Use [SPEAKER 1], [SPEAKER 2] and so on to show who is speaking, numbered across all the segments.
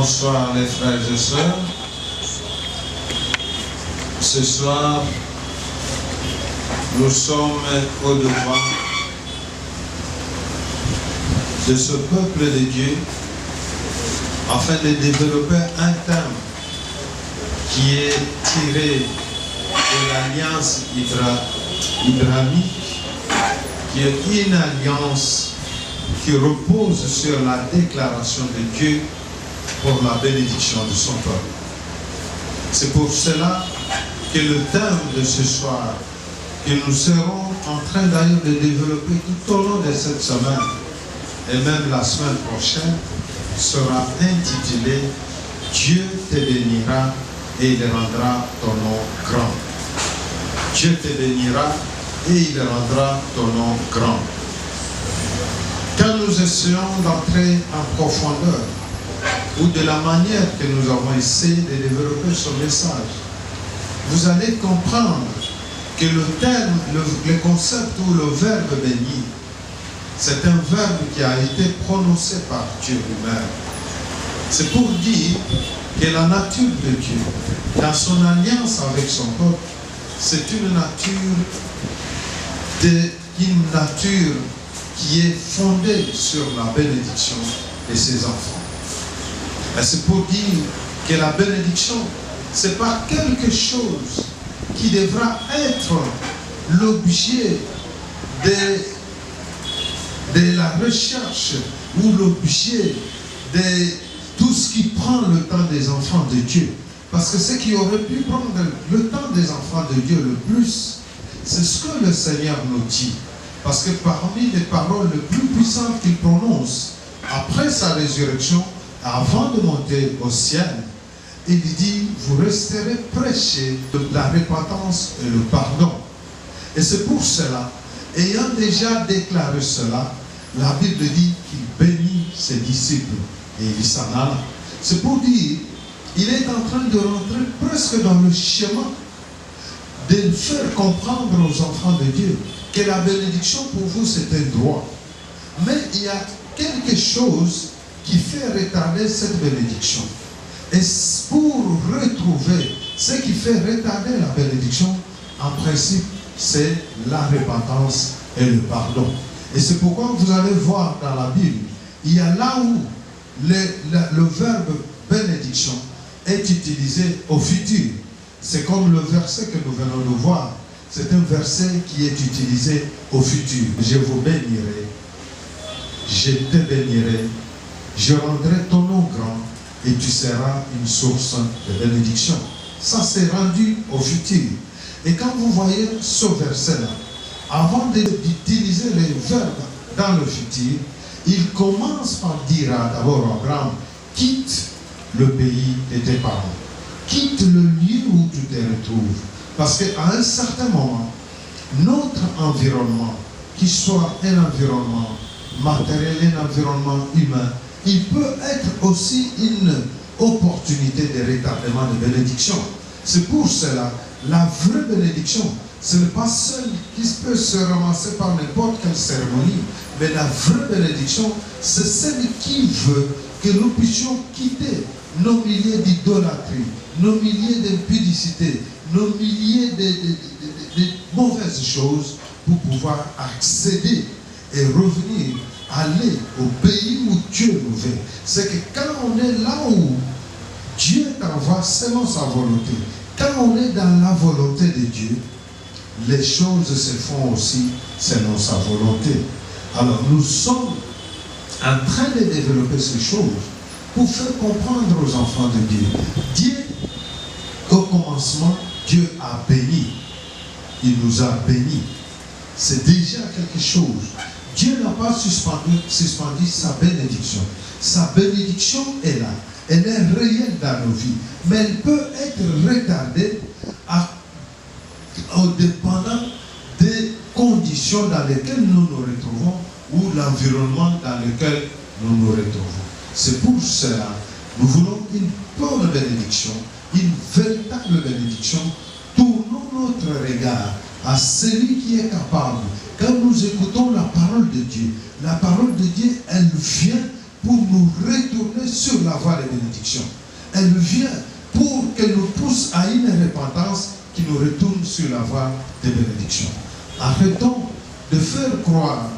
[SPEAKER 1] Bonsoir les frères et sœurs. Ce soir, nous sommes au-devant de ce peuple de Dieu afin de développer un thème qui est tiré de l'alliance hydramique, qui est une alliance qui repose sur la déclaration de Dieu pour la bénédiction de son peuple. C'est pour cela que le thème de ce soir, que nous serons en train d'ailleurs de développer tout au long de cette semaine et même la semaine prochaine, sera intitulé « Dieu te bénira et il rendra ton nom grand ». Dieu te bénira et il rendra ton nom grand. Quand nous essayons d'entrer en profondeur, ou de la manière que nous avons essayé de développer ce message, vous allez comprendre que le terme, le concept ou le verbe bénir, c'est un verbe qui a été prononcé par Dieu lui-même. C'est pour dire que la nature de Dieu, dans son alliance avec son peuple, c'est une nature qui est fondée sur la bénédiction de ses enfants. Et c'est pour dire que la bénédiction, ce n'est pas quelque chose qui devra être l'objet de la recherche ou l'objet de tout ce qui prend le temps des enfants de Dieu. Parce que ce qui aurait pu prendre le temps des enfants de Dieu le plus, c'est ce que le Seigneur nous dit. Parce que parmi les paroles les plus puissantes qu'il prononce après sa résurrection, avant de monter au ciel, il dit, vous resterez prêchés de la repentance et le pardon. Et c'est pour cela, ayant déjà déclaré cela, la Bible dit qu'il bénit ses disciples et il s'en alla. C'est pour dire, il est en train de rentrer presque dans le schéma de faire comprendre aux enfants de Dieu que la bénédiction pour vous c'est un droit. Mais il y a quelque chose qui fait retarder cette bénédiction. Et pour retrouver ce qui fait retarder la bénédiction, en principe, c'est la repentance et le pardon. Et c'est pourquoi vous allez voir dans la Bible, il y a là où le verbe bénédiction est utilisé au futur. C'est comme le verset que nous venons de voir. C'est un verset qui est utilisé au futur. Je vous bénirai, je te bénirai, je rendrai ton nom grand et tu seras une source de bénédiction. Ça c'est rendu au futur. Et quand vous voyez ce verset-là, avant d'utiliser les verbes dans le futur, il commence par dire d'abord à Abraham, quitte le pays de tes parents, quitte le lieu où tu te retrouves. Parce qu'à un certain moment, notre environnement, qu'il soit un environnement matériel, un environnement humain, il peut être aussi une opportunité de retardement de bénédiction. C'est pour cela, la vraie bénédiction, ce n'est pas celle qui peut se ramasser par n'importe quelle cérémonie, mais la vraie bénédiction, c'est celle qui veut que nous puissions quitter nos milliers d'idolâtries, nos milliers d'impudicité, nos milliers de mauvaises choses pour pouvoir accéder et revenir, aller au pays où Dieu nous veut. C'est que quand on est là où Dieu t'envoie selon sa volonté, quand on est dans la volonté de Dieu, les choses se font aussi selon sa volonté. Alors nous sommes en train de développer ces choses pour faire comprendre aux enfants de Dieu. Dieu, au commencement, Dieu a béni. Il nous a bénis. C'est déjà quelque chose. Dieu n'a pas suspendu sa bénédiction. Sa bénédiction est là. Elle est réelle dans nos vies. Mais elle peut être retardée au dépendant des conditions dans lesquelles nous nous retrouvons ou l'environnement dans lequel nous nous retrouvons. C'est pour cela nous voulons une bonne bénédiction, une véritable bénédiction. Tournons notre regard à celui qui est capable. Quand nous écoutons la parole de Dieu, elle vient pour nous retourner sur la voie des bénédictions. Elle vient pour qu'elle nous pousse à une repentance qui nous retourne sur la voie des bénédictions. Arrêtons de faire croire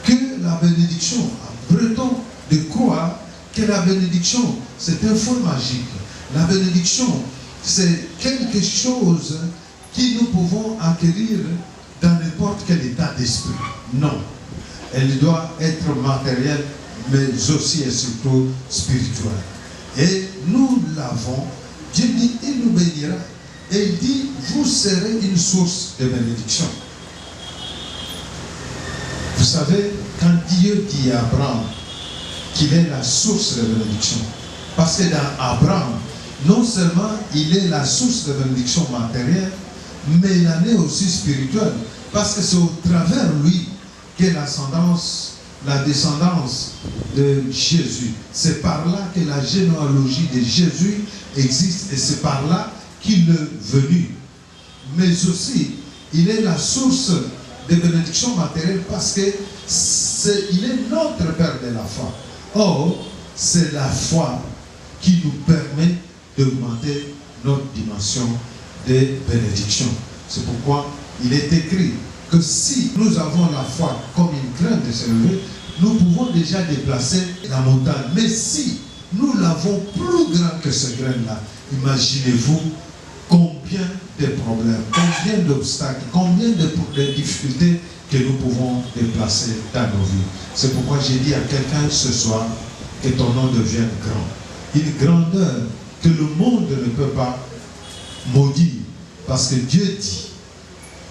[SPEAKER 1] que la bénédiction, arrêtons de croire que la bénédiction, c'est un feu magique. La bénédiction, c'est quelque chose que nous pouvons acquérir dans n'importe quel état d'esprit. Non. Elle doit être matérielle, mais aussi et surtout spirituelle. Et nous l'avons. Dieu dit, il nous bénira. Et il dit, vous serez une source de bénédiction. Vous savez, quand Dieu dit à Abraham qu'il est la source de bénédiction, parce que dans Abraham, non seulement il est la source de bénédiction matérielle, mais il en est aussi spirituelle, parce que c'est au travers lui que la descendance de Jésus. C'est par là que la généalogie de Jésus existe et c'est par là qu'il est venu. Mais aussi, il est la source de bénédiction matérielle parce que il est notre Père de la foi. Or, c'est la foi qui nous permet d'augmenter notre dimension de bénédiction. C'est pourquoi il est écrit que si nous avons la foi comme une graine de s'élever, nous pouvons déjà déplacer la montagne. Mais si nous l'avons plus grand que ce grain-là, imaginez-vous combien de problèmes, combien d'obstacles, combien de difficultés que nous pouvons déplacer dans nos vies. C'est pourquoi j'ai dit à quelqu'un ce soir que ton nom devienne grand. Une grandeur que le monde ne peut pas maudire. Parce que Dieu dit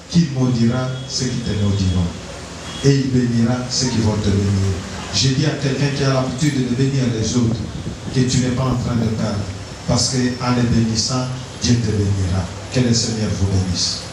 [SPEAKER 1] qu'il maudira ceux qui te maudiront. Et il bénira ceux qui vont te bénir. J'ai dit à quelqu'un qui a l'habitude de bénir les autres que tu n'es pas en train de perdre. Parce qu'en les bénissant, Dieu te bénira. Que le Seigneur vous bénisse.